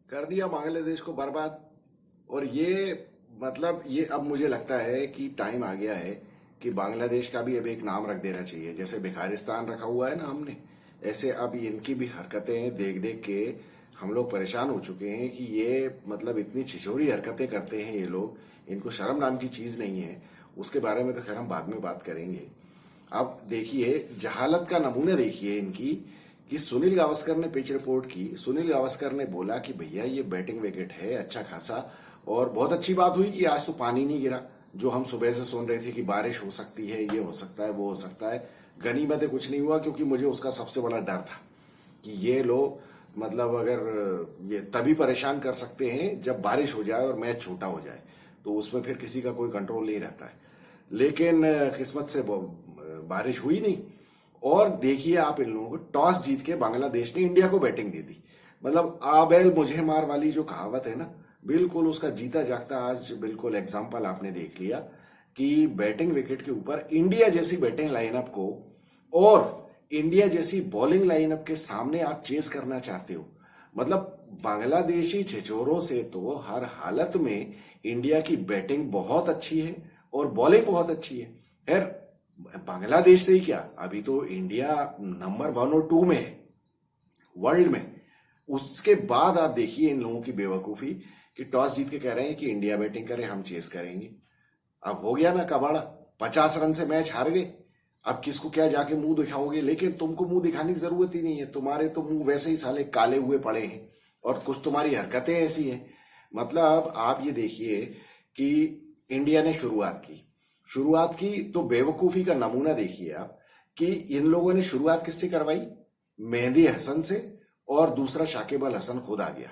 कर दिया बांग्लादेश को बर्बाद। और ये मतलब ये अब मुझे लगता है कि टाइम आ गया है कि बांग्लादेश का भी अब एक नाम रख देना चाहिए। जैसे भिखारिस्तान रखा हुआ है ना हमने, ऐसे अब इनकी भी हरकतें देख देख के हम लोग परेशान हो चुके हैं कि ये मतलब इतनी छिछोरी हरकतें करते हैं ये लोग, इनको शर्म नाम की चीज नहीं है। उसके बारे में तो खैर हम बाद में बात करेंगे। अब देखिए जहालत का नमूने देखिए इनकी, कि सुनील गावस्कर ने पिच रिपोर्ट की। सुनील गावस्कर ने बोला कि भैया ये बैटिंग विकेट है अच्छा खासा, और बहुत अच्छी बात हुई कि आज तो पानी नहीं गिरा। जो हम सुबह से सुन रहे थे कि बारिश हो सकती है, ये हो सकता है, वो हो सकता है, गनीमत है कुछ नहीं हुआ, क्योंकि मुझे उसका सबसे बड़ा डर था कि ये लोग मतलब अगर ये तभी परेशान कर सकते हैं जब बारिश हो जाए और मैच छोटा हो जाए, तो उसमें फिर किसी का कोई कंट्रोल नहीं रहता है। लेकिन किस्मत से बारिश हुई नहीं। और देखिए आप इन लोगों को टॉस जीत के बांग्लादेश ने इंडिया को बैटिंग दे दी। मतलब आबेल मुझे मार वाली जो कहावत है ना, बिल्कुल उसका जीता जागता आज बिल्कुल एग्जाम्पल आपने देख लिया कि बैटिंग विकेट के ऊपर इंडिया जैसी बैटिंग लाइनअप को और इंडिया जैसी बॉलिंग लाइनअप के सामने आप चेस करना चाहते हो। मतलब बांग्लादेशी छिछोरों से तो हर हालत में इंडिया की बैटिंग बहुत अच्छी है और बॉलिंग बहुत अच्छी है। खैर बांग्लादेश से ही क्या, अभी तो इंडिया नंबर 1 और 2 में है वर्ल्ड में। उसके बाद आप देखिए इन लोगों की बेवकूफी कि टॉस जीत के कह रहे हैं कि इंडिया बैटिंग करे, हम चेस करेंगे। अब हो गया ना कबाड़ा, 50 रन से मैच हार गए। अब किसको क्या जाके मुंह दिखाओगे? लेकिन तुमको मुंह दिखाने की जरूरत ही नहीं है, तुम्हारे तो मुंह वैसे ही साले काले हुए पड़े हैं और कुछ तुम्हारी हरकतें ऐसी हैं। मतलब आप ये देखिए कि इंडिया ने शुरुआत की तो बेवकूफी का नमूना देखिए आप कि इन लोगों ने शुरुआत किससे करवाई? मेहंदी हसन से, और दूसरा शाकिब अल हसन खुद आ गया।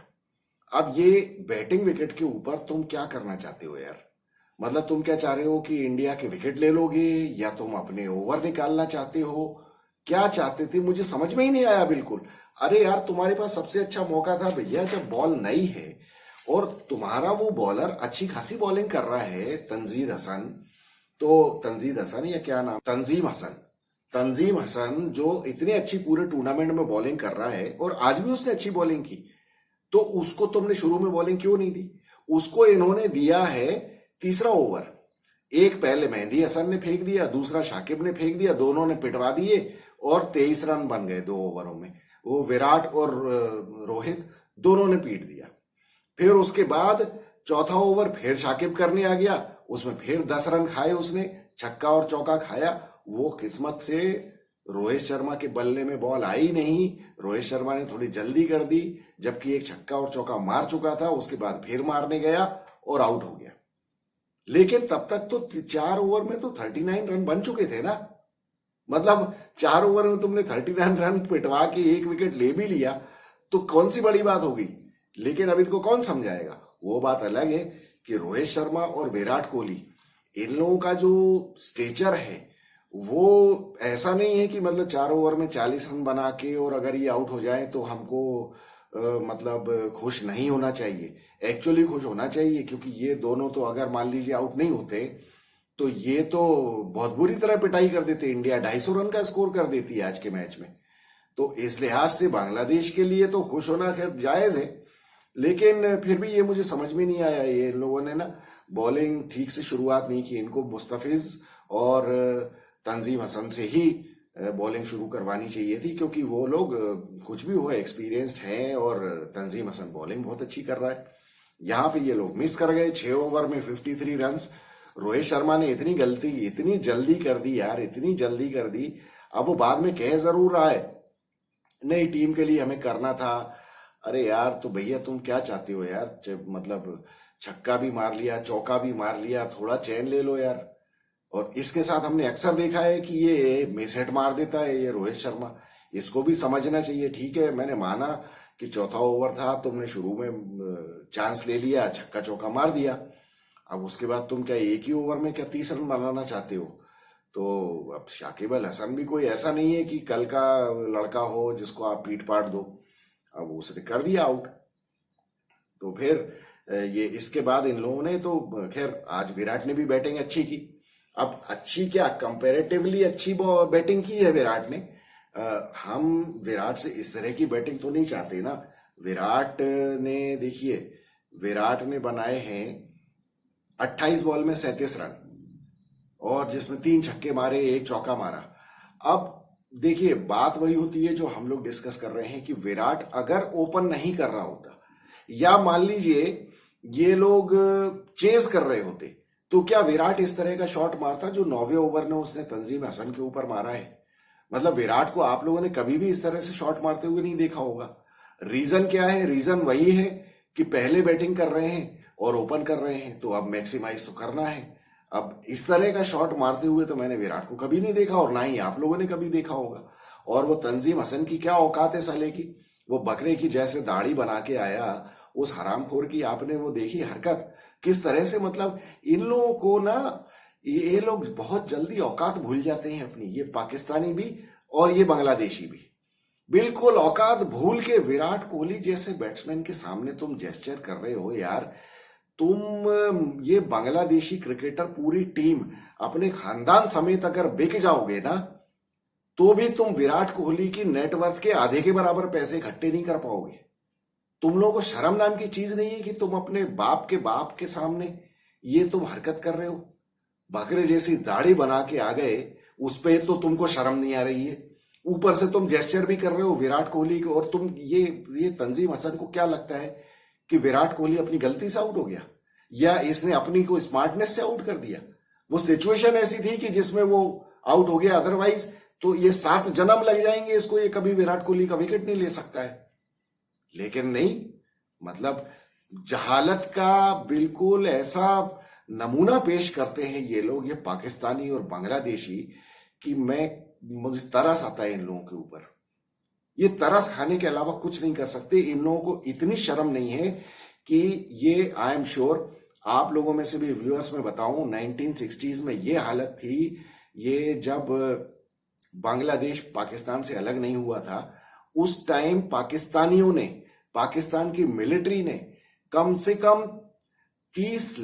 अब ये बैटिंग विकेट के ऊपर तुम क्या करना चाहते हो यार? मतलब तुम क्या चाह रहे हो कि इंडिया के विकेट ले लोगे, या तुम अपने ओवर निकालना चाहते हो? क्या चाहते थे मुझे समझ में ही नहीं आया बिल्कुल। अरे यार तुम्हारे पास सबसे अच्छा मौका था भैया जब बॉल नई है, और तुम्हारा वो बॉलर अच्छी खासी बॉलिंग कर रहा है तंजीद हसन। तो तंजीद हसन या क्या नाम, तंजीम हसन जो इतनी अच्छी पूरे टूर्नामेंट में बॉलिंग कर रहा है, और आज भी उसने अच्छी बॉलिंग की, तो उसको तुमने शुरू में बॉलिंग क्यों नहीं दी? उसको इन्होंने दिया है तीसरा ओवर। एक पहले मेहंदी हसन ने फेंक दिया, दूसरा शाकिब ने फेंक दिया, दोनों ने पिटवा दिए और 23 रन बन गए 2 ओवरों में। वो विराट और रोहित दोनों ने पीट दिया। फिर उसके बाद चौथा ओवर फिर शाकिब करने आ गया, उसमें फिर 10 रन खाए उसने, छक्का और चौका खाया। वो किस्मत से रोहित शर्मा के बल्ले में बॉल आई नहीं, रोहित शर्मा ने थोड़ी जल्दी कर दी, जबकि एक छक्का और चौका मार चुका था, उसके बाद फिर मारने गया और आउट हो गया। लेकिन तब तक तो 4 ओवर में तो 39 रन बन चुके थे ना। मतलब 4 ओवर में तुमने 39 रन पिटवा के एक विकेट ले भी लिया, तो कौन सी बड़ी बात होगी? लेकिन अब इनको कौन समझाएगा? वो बात अलग है कि रोहित शर्मा और विराट कोहली, इन लोगों का जो स्टेचर है वो ऐसा नहीं है कि मतलब 4 ओवर में 40 रन बना के और अगर ये आउट हो जाए तो हमको मतलब खुश नहीं होना चाहिए। एक्चुअली खुश होना चाहिए, क्योंकि ये दोनों तो अगर मान लीजिए आउट नहीं होते तो ये तो बहुत बुरी तरह पिटाई कर देते। इंडिया 250 रन का स्कोर कर देती है आज के मैच में। तो इस लिहाज से बांग्लादेश के लिए तो खुश होना खैर जायज है, लेकिन फिर भी ये मुझे समझ में नहीं आया। ये इन लोगों ने ना बॉलिंग ठीक से शुरुआत नहीं की। इनको मुस्तफिज और तंजीम हसन से ही बॉलिंग शुरू करवानी चाहिए थी, क्योंकि वो लोग कुछ भी हो एक्सपीरियंस्ड हैं और तंजीम हसन बॉलिंग बहुत अच्छी कर रहा है। यहाँ पे ये लोग मिस कर गए। 6 ओवर में 53 रन्स। रोहित शर्मा ने इतनी गलती इतनी जल्दी कर दी यार, इतनी जल्दी कर दी। अब वो बाद में कह जरूर रहा है नहीं टीम के लिए हमें करना था। अरे यार तो भैया तुम क्या चाहते हो यार? मतलब छक्का भी मार लिया, चौका भी मार लिया, थोड़ा चैन ले लो यार। और इसके साथ हमने अक्सर देखा है कि ये मिस हिट मार देता है ये रोहित शर्मा। इसको भी समझना चाहिए। ठीक है मैंने माना कि चौथा ओवर था, तुमने शुरू में चांस ले लिया, छक्का चौका मार दिया। अब उसके बाद तुम क्या एक ही ओवर में क्या 30 रन बनाना चाहते हो? तो अब शाकिब अल हसन भी कोई ऐसा नहीं है कि कल का लड़का हो जिसको आप पीट पाट दो। अब उसने कर दिया आउट। तो फिर ये इसके बाद इन लोगों ने तो खैर आज विराट ने भी बैटिंग अच्छी की। अब अच्छी क्या, कंपैरेटिवली अच्छी बैटिंग की है विराट ने। हम विराट से इस तरह की बैटिंग तो नहीं चाहते ना। विराट ने, देखिए, विराट ने बनाए हैं 28 बॉल में 37 रन, और जिसमें 3 छक्के मारे, 1 चौका मारा। अब देखिए, बात वही होती है जो हम लोग डिस्कस कर रहे हैं कि विराट अगर ओपन नहीं कर रहा होता, या मान लीजिए ये लोग चेज कर रहे होते, तो क्या विराट इस तरह का शॉट मारता जो 9वें ओवर में उसने तंजीम हसन के ऊपर मारा है? मतलब विराट को आप लोगों ने कभी भी इस तरह से शॉट मारते हुए नहीं देखा होगा। रीजन क्या है? रीजन वही है कि पहले बैटिंग कर रहे हैं और ओपन कर रहे हैं, तो अब मैक्सिमाइज तो करना है। अब इस तरह का शॉट मारते हुए तो मैंने विराट को कभी नहीं देखा, और ना ही आप लोगों ने कभी देखा होगा। और वो तंजीम हसन की क्या औकात है साले की, वो बकरे की जैसे दाढ़ी बना के आया, उस हरामखोर की आपने वो देखी हरकत किस तरह से? मतलब इन लोगों को ना, ये लोग बहुत जल्दी औकात भूल जाते हैं अपनी, ये पाकिस्तानी भी और ये बांग्लादेशी भी। बिल्कुल औकात भूल के विराट कोहली जैसे बैट्समैन के सामने तुम जेस्चर कर रहे हो यार। तुम ये बांग्लादेशी क्रिकेटर पूरी टीम अपने खानदान समेत अगर बिक जाओगे ना, तो भी तुम विराट कोहली की नेटवर्थ के आधे के बराबर पैसे इकट्ठे नहीं कर पाओगे। तुम लोगों को शर्म नाम की चीज नहीं है कि तुम अपने बाप के सामने ये तुम हरकत कर रहे हो? बकरे जैसी दाढ़ी बना के आ गए, उस पे तो तुमको शर्म नहीं आ रही है, ऊपर से तुम जेस्चर भी कर रहे हो विराट कोहली को। और तुम ये तंजीम हसन को क्या लगता है कि विराट कोहली अपनी गलती से आउट हो गया, या इसने अपनी को स्मार्टनेस से आउट कर दिया? वो सिचुएशन ऐसी थी कि जिसमें वो आउट हो गया, अदरवाइज तो ये 7 जन्म लग जाएंगे इसको, ये कभी विराट कोहली का विकेट नहीं ले सकता है। लेकिन नहीं, मतलब जहालत का बिल्कुल ऐसा नमूना पेश करते हैं ये लोग, ये पाकिस्तानी और बांग्लादेशी, कि मुझे तरस आता है इन लोगों के ऊपर। ये तरस खाने के अलावा कुछ नहीं कर सकते। इन लोगों को इतनी शर्म नहीं है कि ये, आई एम श्योर आप लोगों में से भी व्यूअर्स में बताऊं, 1960s में ये हालत थी, ये जब बांग्लादेश पाकिस्तान से अलग नहीं हुआ था, उस टाइम पाकिस्तानियों ने, पाकिस्तान की मिलिट्री ने कम से कम 30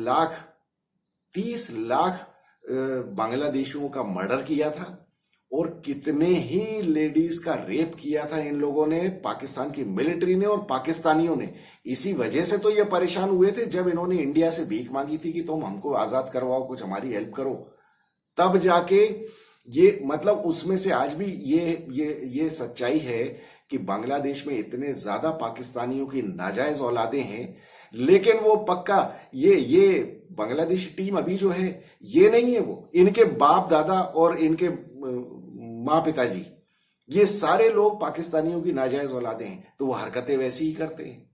लाख बांग्लादेशियों का मर्डर किया था, और कितने ही लेडीज का रेप किया था इन लोगों ने, पाकिस्तान की मिलिट्री ने और पाकिस्तानियों ने। इसी वजह से तो ये परेशान हुए थे जब इन्होंने इंडिया से भीख मांगी थी कि तुम हमको आजाद करवाओ, कुछ हमारी हेल्प करो, तब जाके ये, मतलब उसमें से आज भी ये सच्चाई है कि बांग्लादेश में इतने ज्यादा पाकिस्तानियों की नाजायज औलादे हैं, लेकिन वो पक्का ये बांग्लादेशी टीम अभी जो है, ये नहीं है वो, इनके बाप दादा और इनके माँ पिताजी, ये सारे लोग पाकिस्तानियों की नाजायज औलादे हैं, तो वो हरकतें वैसी ही करते हैं।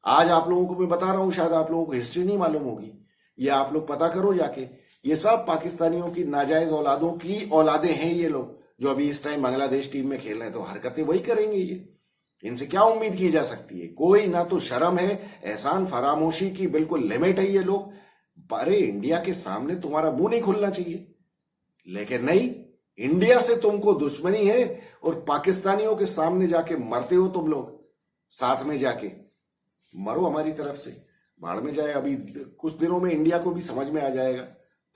आज आप लोगों को मैं बता रहा हूं, शायद आप लोगों को हिस्ट्री नहीं मालूम होगी, ये आप लोग पता करो जाके, ये सब पाकिस्तानियों की नाजायज औलादों की औलादे हैं ये लोग, जो अभी इस टाइम बांग्लादेश टीम में खेल रहे हैं, तो हरकतें वही करेंगे ये। इनसे क्या उम्मीद की जा सकती है? कोई ना तो शर्म है, एहसान फरामोशी की बिल्कुल लिमिट है ये लोग। अरे इंडिया के सामने तुम्हारा मुंह नहीं खुलना चाहिए, लेकिन नहीं, इंडिया से तुमको दुश्मनी है और पाकिस्तानियों के सामने जाके मरते हो तुम लोग। साथ में जाके मरो हमारी तरफ से, भाड़ में जाए। अभी कुछ दिनों में इंडिया को भी समझ में आ जाएगा,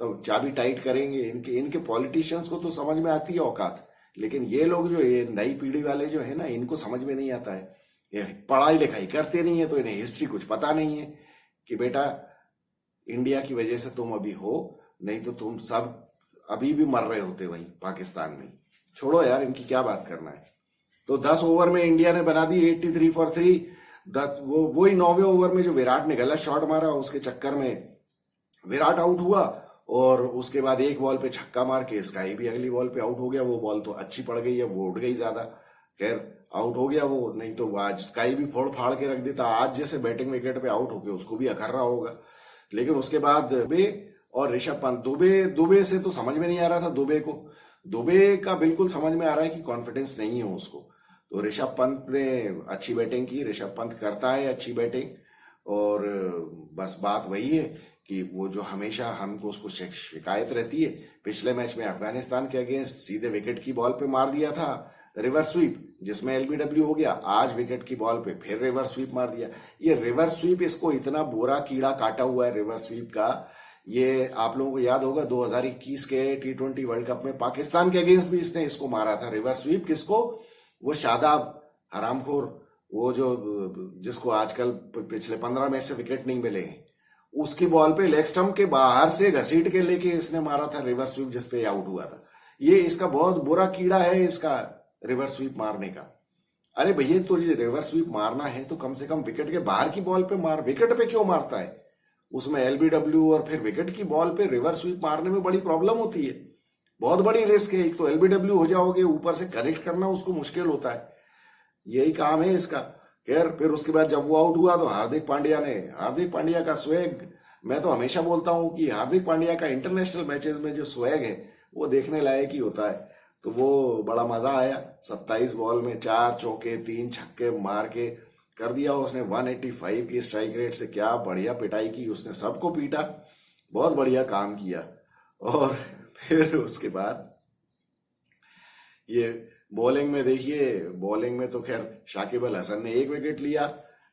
तो चाबी टाइट करेंगे। इनके पॉलिटिशियंस को तो समझ में आती है औकात, लेकिन ये लोग जो, ये नई पीढ़ी वाले जो है ना, इनको समझ में नहीं आता है। ये पढ़ाई लिखाई करते नहीं है, तो इन्हें हिस्ट्री कुछ पता नहीं है कि बेटा इंडिया की वजह से तुम अभी हो, नहीं तो तुम सब अभी भी मर रहे होते वहीं पाकिस्तान में। छोड़ो यार, इनकी क्या बात करना है। तो 10 ओवर में इंडिया ने बना दी 83 फॉर 3। वही 9वें ओवर में जो विराट ने गलत शॉट मारा, उसके चक्कर में विराट आउट हुआ, और उसके बाद एक बॉल पे छक्का मार के स्काई भी अगली बॉल पे आउट हो गया। वो बॉल तो अच्छी पड़ गई है, वो उड़ गई ज्यादा, खैर आउट हो गया वो, नहीं तो आज स्काई भी फोड़ फाड़ के रख देता, आज जैसे बैटिंग विकेट पे आउट होके उसको भी अखर रहा होगा। लेकिन उसके बाद दुबे और ऋषभ पंत, दुबे से तो समझ में नहीं आ रहा था दुबे का बिल्कुल समझ में आ रहा है कि कॉन्फिडेंस नहीं है उसको। तो ऋषभ पंत ने अच्छी बैटिंग की, ऋषभ पंत करता है अच्छी बैटिंग, और बस बात वही है कि वो जो हमेशा हमको उसको शिकायत रहती है, पिछले मैच में अफगानिस्तान के अगेंस्ट सीधे विकेट की बॉल पे मार दिया था रिवर्स स्वीप, जिसमें एलबीडब्ल्यू हो गया। आज विकेट की बॉल पे फिर रिवर्स स्वीप मार दिया। ये रिवर्स स्वीप, इसको इतना बुरा कीड़ा काटा हुआ है रिवर्स स्वीप का। ये आप लोगों को याद होगा 2021 के T20 वर्ल्ड कप में पाकिस्तान के अगेंस्ट भी इसने इसको मारा था रिवर्स स्वीप। किसको? वो शादाब हरामखोर, वो जो जिसको आजकल पिछले 15 मैच से विकेट नहीं मिले हैं, उसकी बॉल पे लेग स्टंप के बाहर से घसीट के लेके इसने मारा था रिवर्स स्वीप, जिसपे आउट हुआ था। ये इसका बहुत बुरा कीड़ा है, इसका रिवर्स स्वीप मारने का। अरे भैया, तुझे रिवर्स स्वीप मारना है तो कम से कम विकेट के बाहर की बॉल पे मार, विकेट पे क्यों मारता है? उसमें एलबीडब्ल्यू और फिर विकेट की बॉल पे रिवर्स स्वीप मारने में बड़ी प्रॉब्लम होती है, बहुत बड़ी रिस्क है। एक तो एलबीडब्ल्यू हो जाओगे, ऊपर से कनेक्ट करना उसको मुश्किल होता है। यही काम है इसका। खैर, फिर उसके बाद जब वो आउट हुआ तो हार्दिक पांड्या का स्वैग, मैं तो हमेशा बोलता हूं कि हार्दिक पांड्या का इंटरनेशनल मैचेस में जो स्वैग है वो देखने लायक ही होता है। तो वो बड़ा मजा आया। 27 बॉल में 4 चौके 3 छक्के मार के कर दिया उसने। 185 की स्ट्राइक रेट से क्या बढ़िया पिटाई की उसने, सबको पीटा, बहुत बढ़िया काम किया। और फिर उसके बाद ये बॉलिंग में देखिए, बॉलिंग में तो खैर शाकिब अल हसन ने 1 विकेट लिया,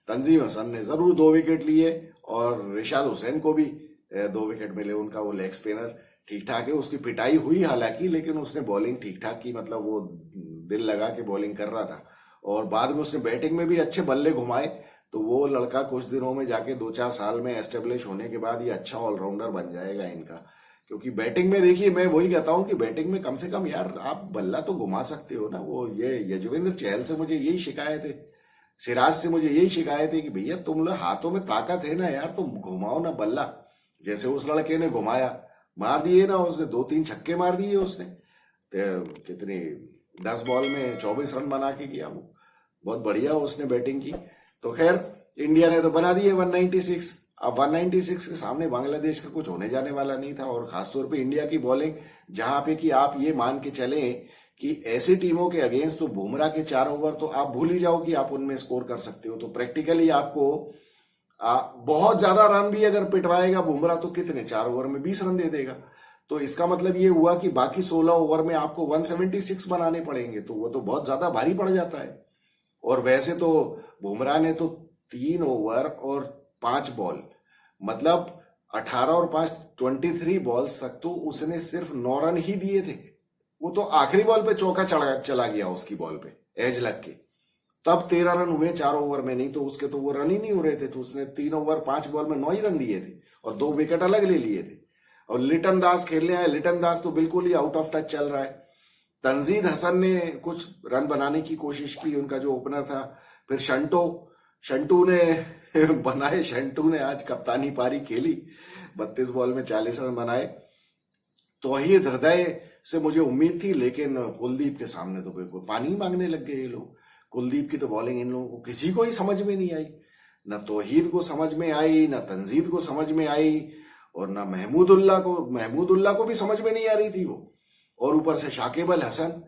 तंजीम हसन ने जरूर 2 विकेट लिए, और रिशाद हुसैन को भी 2 विकेट मिले। उनका वो लेग स्पिनर ठीक ठाक है, उसकी पिटाई हुई हालांकि, लेकिन उसने बॉलिंग ठीक ठाक की, मतलब वो दिल लगा के बॉलिंग कर रहा था। और बाद में उसने बैटिंग में भी अच्छे बल्ले घुमाए। तो वो लड़का कुछ दिनों में जाके 2-4 साल में एस्टेब्लिश होने के बाद ये अच्छा ऑलराउंडर बन जाएगा इनका। क्योंकि बैटिंग में देखिए, मैं वही कहता हूं कि बैटिंग में कम से कम यार आप बल्ला तो घुमा सकते हो ना। वो ये यजुवेंद्र चहल से मुझे यही शिकायत है, सिराज से मुझे यही शिकायत है कि भैया तुम लोग हाथों में ताकत है ना यार, तुम घुमाओ ना बल्ला। जैसे उस लड़के ने घुमाया, मार दिए ना उसने, 2-3 छक्के मार दिए उसने। कितनी 10 बॉल में 24 रन बना के गया वो, बहुत बढ़िया उसने बैटिंग की। तो खैर, इंडिया ने तो बना दिए 196। अब 196 के सामने बांग्लादेश का कुछ होने जाने वाला नहीं था। और खासतौर पे इंडिया की बॉलिंग, जहां पे कि आप ये मान के चलें कि ऐसी टीमों के अगेंस्ट तो बुमराह के 4 ओवर तो आप भूल ही जाओ कि आप उनमें स्कोर कर सकते हो। तो प्रैक्टिकली आपको बहुत ज्यादा रन भी अगर पिटवाएगा बुमराह तो कितने, 4 ओवर में 20 रन दे देगा। तो इसका मतलब ये हुआ कि बाकी 16 ओवर में आपको 176 बनाने पड़ेंगे, तो वो तो बहुत ज्यादा भारी पड़ जाता है। और वैसे तो बुमराह ने तो 3 ओवर और 5 बॉल, मतलब 18 और 5 23 बॉल्स तक तो उसने सिर्फ 9 रन ही दिए थे। वो तो आखिरी बॉल पे चौका चला गया उसकी बॉल पे, एज लग के, तब 13 रन हुए 4 ओवर में। नहीं तो उसके तो वो रन ही नहीं हो रहे थे। तो उसने 3 ओवर 5 बॉल में 9 ही रन दिए थे और 2 विकेट अलग ले लिए थे। और लिटन दास खेलने आए, लिटन दास तो बिल्कुल ही आउट ऑफ टच चल रहा है। तंजीद हसन ने कुछ रन बनाने की कोशिश की, उनका जो ओपनर था। फिर शंटू ने बनाए, शंटू ने आज कप्तानी पारी खेली, 32 बॉल में 40 रन बनाए। तौहीद हृदय से मुझे उम्मीद थी, लेकिन कुलदीप के सामने तो बिल्कुल पानी मांगने लग गए ये लोग। कुलदीप की तो बॉलिंग इन लोगों को किसी को ही समझ में नहीं आई, ना तौहीद को समझ में आई, ना तंजीद को समझ में आई, और ना महमूदुल्लाह को भी समझ में नहीं आ रही थी वो। और ऊपर से शाकिब अल हसन,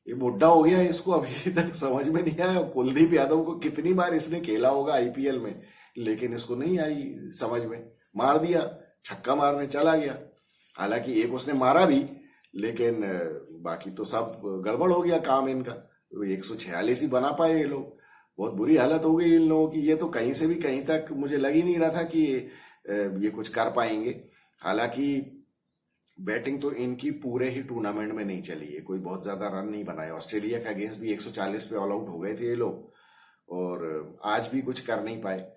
ये बुढ़ा हो गया, इसको अभी तक समझ में नहीं आया। कुलदीप यादव को कितनी बार इसने खेला होगा आईपीएल में, लेकिन इसको नहीं आई समझ में, मार दिया, छक्का मारने चला गया। हालांकि एक उसने मारा भी, लेकिन बाकी तो सब गड़बड़ हो गया काम इनका। 146 ही बना पाए ये लोग। बहुत बुरी हालत हो गई इन लोगों की। ये तो कहीं से भी कहीं तक मुझे लग ही नहीं रहा था कि ये कुछ कर पाएंगे। हालांकि बैटिंग तो इनकी पूरे ही टूर्नामेंट में नहीं चली है, कोई बहुत ज्यादा रन नहीं बनाए। ऑस्ट्रेलिया के अगेंस्ट भी 140 पे ऑल आउट हो गए थे ये लोग, और आज भी कुछ कर नहीं पाए।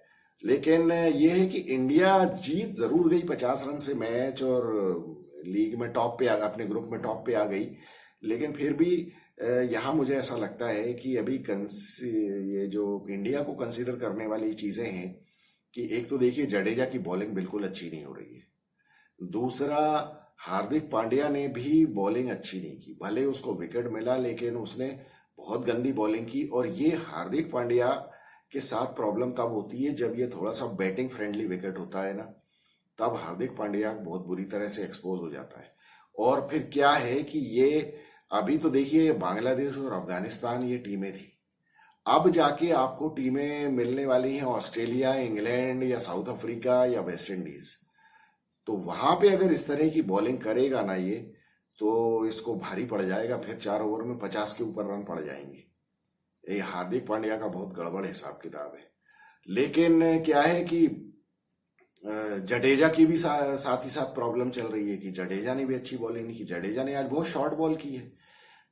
लेकिन ये है कि इंडिया जीत जरूर गई 50 रन से मैच, और लीग में टॉप पे अपने ग्रुप में टॉप पे आ गई। लेकिन फिर भी यहाँ मुझे ऐसा लगता है कि अभी ये जो इंडिया को कंसीडर करने वाली चीजें हैं कि एक तो देखिए जडेजा की बॉलिंग बिल्कुल अच्छी नहीं हो रही है। दूसरा, हार्दिक पांड्या ने भी बॉलिंग अच्छी नहीं की, भले उसको विकेट मिला लेकिन उसने बहुत गंदी बॉलिंग की। और ये हार्दिक पांड्या के साथ प्रॉब्लम तब होती है जब ये थोड़ा सा बैटिंग फ्रेंडली विकेट होता है ना, तब हार्दिक पांड्या बहुत बुरी तरह से एक्सपोज हो जाता है। और फिर क्या है कि ये अभी तो देखिए बांग्लादेश और अफगानिस्तान ये टीमें थी, अब जाके आपको टीमें मिलने वाली हैं ऑस्ट्रेलिया, इंग्लैंड या साउथ अफ्रीका या वेस्ट इंडीज। तो वहां पे अगर इस तरह की बॉलिंग करेगा ना ये, तो इसको भारी पड़ जाएगा। फिर 4 ओवर में 50 के ऊपर रन पड़ जाएंगे। ये हार्दिक पांड्या का बहुत गड़बड़ हिसाब किताब है। लेकिन क्या है कि जडेजा की भी साथ ही साथ प्रॉब्लम चल रही है कि जडेजा ने भी अच्छी बॉलिंग नहीं की। जडेजा ने आज बहुत शॉर्ट बॉल की है,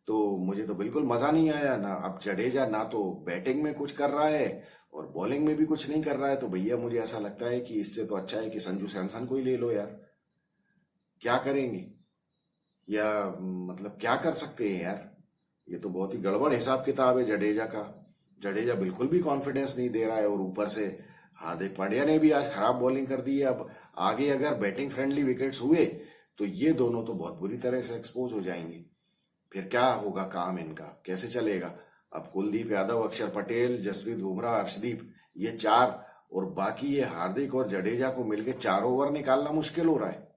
तो मुझे तो बिल्कुल मजा नहीं आया। ना अब जडेजा ना तो बैटिंग में कुछ कर रहा है और बॉलिंग में भी कुछ नहीं कर रहा है। तो भैया मुझे ऐसा लगता है कि इससे तो अच्छा है कि संजू सैमसन को ही ले लो यार। क्या करेंगे, या मतलब क्या कर सकते हैं यार। ये तो बहुत ही गड़बड़ हिसाब किताब है जडेजा का। जडेजा बिल्कुल भी कॉन्फिडेंस नहीं दे रहा है और ऊपर से हार्दिक पांड्या ने भी आज खराब बॉलिंग कर दी है। अब आगे अगर बैटिंग फ्रेंडली विकेट्स हुए तो ये दोनों तो बहुत बुरी तरह से एक्सपोज हो जाएंगे। फिर क्या होगा काम इनका, कैसे चलेगा। अब कुलदीप यादव, अक्षर पटेल, जसप्रीत बुमराह, अर्शदीप, ये चार और बाकी ये हार्दिक और जडेजा को मिलके 4 ओवर निकालना मुश्किल हो रहा है।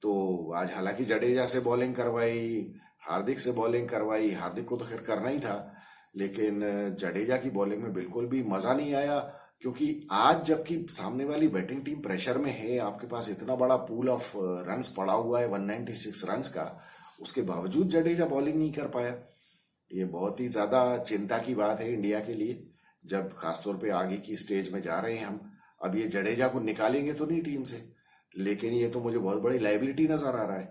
तो आज हालांकि जडेजा से बॉलिंग करवाई, हार्दिक से बॉलिंग करवाई। हार्दिक को तो खैर करना ही था, लेकिन जडेजा की बॉलिंग में बिल्कुल भी मजा नहीं आया। क्योंकि आज जबकि सामने वाली बैटिंग टीम प्रेशर में है, आपके पास इतना बड़ा पूल ऑफ रन्स पड़ा हुआ है 196 रन्स का, उसके बावजूद जडेजा बॉलिंग नहीं कर पाया। ये बहुत ही ज्यादा चिंता की बात है इंडिया के लिए, जब खासतौर पे आगे की स्टेज में जा रहे हैं हम। अब ये जडेजा को निकालेंगे तो नहीं टीम से, लेकिन ये तो मुझे बहुत बड़ी लाइबिलिटी नजर आ रहा है।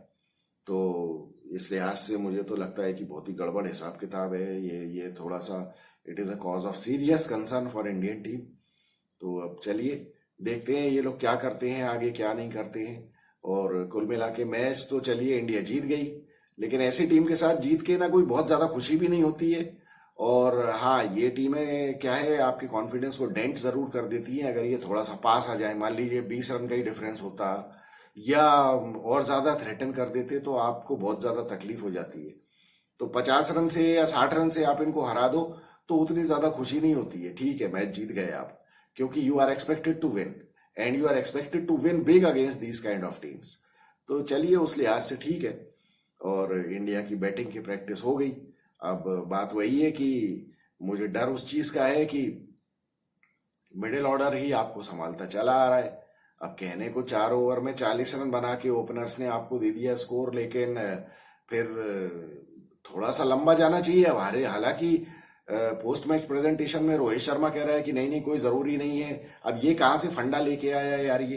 तो इस लिहाज से मुझे तो लगता है कि बहुत ही गड़बड़ हिसाब किताब है ये थोड़ा सा it is a cause of serious concern for Indian team. तो अब चलिए देखते हैं ये लोग क्या करते हैं आगे, क्या नहीं करते हैं। और कुल मिला के मैच तो चलिए इंडिया जीत गई, लेकिन ऐसी टीम के साथ जीत के ना कोई बहुत ज्यादा खुशी भी नहीं होती है। और हाँ, ये टीमें क्या है, आपके कॉन्फिडेंस को डेंट जरूर कर देती है। अगर ये थोड़ा सा पास आ जाए, मान लीजिए 20 रन का ही डिफरेंस होता या और ज्यादा थ्रेटन कर देते, तो आपको बहुत ज्यादा तकलीफ हो जाती है। तो 50 रन से या 60 रन से आप इनको हरा दो तो उतनी ज्यादा खुशी नहीं होती है। ठीक है, मैच जीत गए आप, क्योंकि you are expected to win and you are expected to win big against these kind of teams. तो चलिए उस लिहाज से ठीक है। और इंडिया की बैटिंग की प्रैक्टिस हो गई। अब बात वही है कि मुझे डर उस चीज का है कि मिडिल ऑर्डर ही आपको संभालता चला आ रहा है। अब कहने को 4 ओवर में 40 रन बना के ओपनर्स ने आपको दे दिया स्कोर, लेकिन फिर थोड़ा सा लंबा जाना चाहिए। अब हालांकि पोस्ट मैच प्रेजेंटेशन में रोहित शर्मा कह रहा है कि नहीं नहीं कोई जरूरी नहीं है। अब ये कहां से फंडा लेके आया यार ये,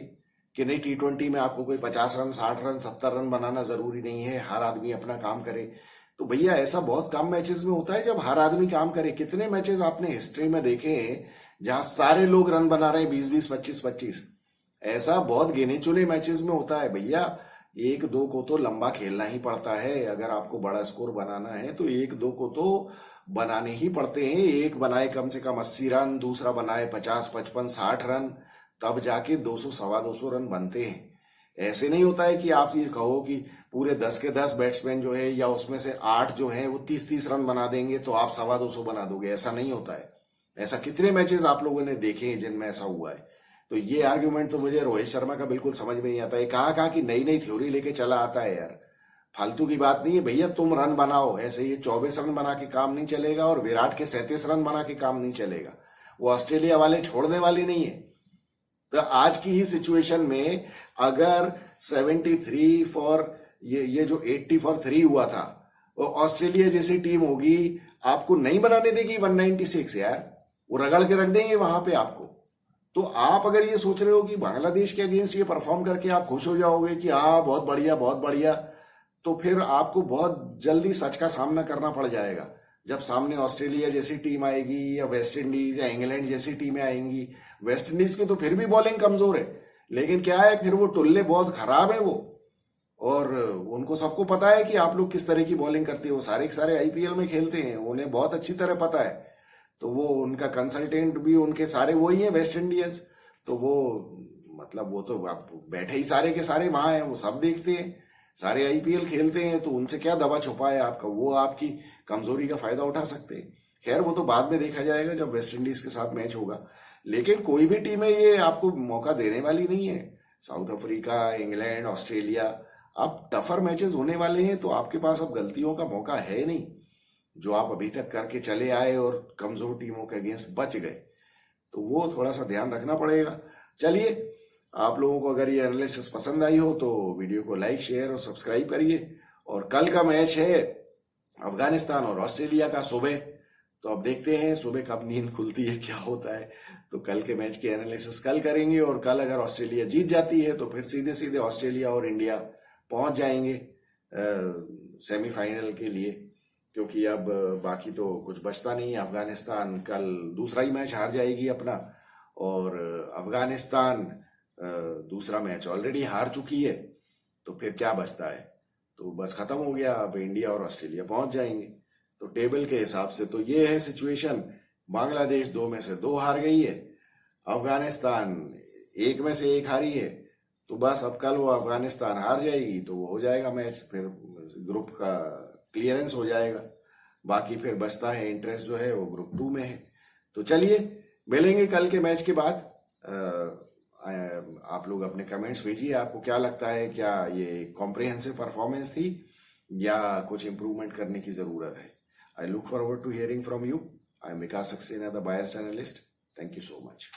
कि नहीं T20 में आपको कोई 50 रन 60 रन 70 रन बनाना जरूरी नहीं है, हर आदमी अपना काम करे। तो भैया ऐसा बहुत कम मैचेस में होता है जब हर आदमी काम करे। कितने मैचेस आपने हिस्ट्री में देखे हैं जहां सारे लोग रन बना रहे हैं 20-20 25-25। ऐसा बहुत गिने चुने मैचेस में होता है भैया। एक दो को तो लंबा खेलना ही पड़ता है। अगर आपको बड़ा स्कोर बनाना है तो एक दो को तो बनाने ही पड़ते हैं। एक बनाए कम से कम 80 रन, दूसरा बनाए 50 55 60 रन, तब जाके 200 सवा 200 रन बनते हैं। ऐसे नहीं होता है कि आप ये कहो कि पूरे 10 के 10 बैट्समैन जो है या उसमें से 8 जो है वो 30-30 रन बना देंगे तो आप सवा 200 बना दोगे। ऐसा नहीं होता है। ऐसा कितने मैचेस आप लोगों ने देखे हैं जिनमें ऐसा हुआ है। तो ये आर्ग्यूमेंट तो मुझे रोहित शर्मा का बिल्कुल समझ में नहीं आता है। कहाँ कहाँ की नई नई थ्योरी लेके चला आता है यार। फालतू की बात नहीं है भैया, तुम रन बनाओ। ऐसे ये 24 रन बना के काम नहीं चलेगा और विराट के 37 रन बना के काम नहीं चलेगा। वो ऑस्ट्रेलिया वाले छोड़ने वाले नहीं है। तो आज की ही सिचुएशन में अगर 73 फॉर ये जो 80 फॉर 3 हुआ था, वो ऑस्ट्रेलिया जैसी टीम होगी आपको नहीं बनाने देगी 196 यार। वो रगड़ के रख देंगे वहां पे आपको। तो आप अगर ये सोच रहे हो कि बांग्लादेश के अगेंस्ट ये परफॉर्म करके आप खुश हो जाओगे कि हाँ बहुत बढ़िया बहुत बढ़िया, तो फिर आपको बहुत जल्दी सच का सामना करना पड़ जाएगा। जब सामने ऑस्ट्रेलिया जैसी टीम आएगी या वेस्ट इंडीज या इंग्लैंड जैसी टीमें आएंगी। वेस्ट इंडीज की तो फिर भी बॉलिंग कमजोर है, लेकिन क्या है फिर वो टुल्ले बहुत खराब है वो, और उनको सबको पता है कि आप लोग किस तरह की बॉलिंग करते हो। वो सारे के सारे आईपीएल में खेलते हैं, उन्हें बहुत अच्छी तरह पता है। तो वो उनका कंसल्टेंट भी उनके सारे वही है वेस्ट इंडियंस। तो वो मतलब वो तो आप बैठे ही सारे के सारे वहां हैं, वो सब देखते हैं, सारे आईपीएल खेलते हैं। तो उनसे क्या दबा छुपा है आपका, वो आपकी कमजोरी का फायदा उठा सकते हैं। खैर वो तो बाद में देखा जाएगा जब वेस्ट इंडीज के साथ मैच होगा। लेकिन कोई भी टीम है ये आपको मौका देने वाली नहीं है। साउथ अफ्रीका, इंग्लैंड, ऑस्ट्रेलिया, अब टफर मैचेस होने वाले हैं। तो आपके पास अब गलतियों का मौका है नहीं, जो आप अभी तक करके चले आए और कमजोर टीमों के अगेंस्ट बच गए। तो वो थोड़ा सा ध्यान रखना पड़ेगा। चलिए, आप लोगों को अगर ये एनालिसिस पसंद आई हो तो वीडियो को लाइक शेयर और सब्सक्राइब करिए। और कल का मैच है अफगानिस्तान और ऑस्ट्रेलिया का सुबह। तो अब देखते हैं सुबह कब नींद खुलती है, क्या होता है। तो कल के मैच की एनालिसिस कल करेंगे। और कल अगर ऑस्ट्रेलिया जीत जाती है तो फिर सीधे सीधे ऑस्ट्रेलिया और इंडिया पहुंच जाएंगे सेमीफाइनल के लिए। क्योंकि अब बाकी तो कुछ बचता नहीं है। अफगानिस्तान कल दूसरा ही मैच हार जाएगी अपना, और अफगानिस्तान दूसरा मैच ऑलरेडी हार चुकी है, तो फिर क्या बचता है? तो बस खत्म हो गया। अब इंडिया और ऑस्ट्रेलिया पहुंच जाएंगे। तो टेबल के हिसाब से तो ये है सिचुएशन। बांग्लादेश 2 में से 2 हार गई है, अफगानिस्तान 1 में से 1 हारी है। तो बस अब कल वो अफगानिस्तान हार जाएगी तो वो हो जाएगा मैच, फिर ग्रुप का क्लियरेंस हो जाएगा। बाकी फिर बचता है इंटरेस्ट जो है वो ग्रुप 2 में है। तो चलिए मिलेंगे कल के मैच के बाद। आप लोग अपने कमेंट्स भेजिए, आपको क्या लगता है, क्या ये कॉम्प्रिहेंसिव परफॉर्मेंस थी या कुछ इंप्रूवमेंट करने की जरूरत है? I look forward to hearing from you. I am Vikas Saxena, the biased analyst. Thank you so much.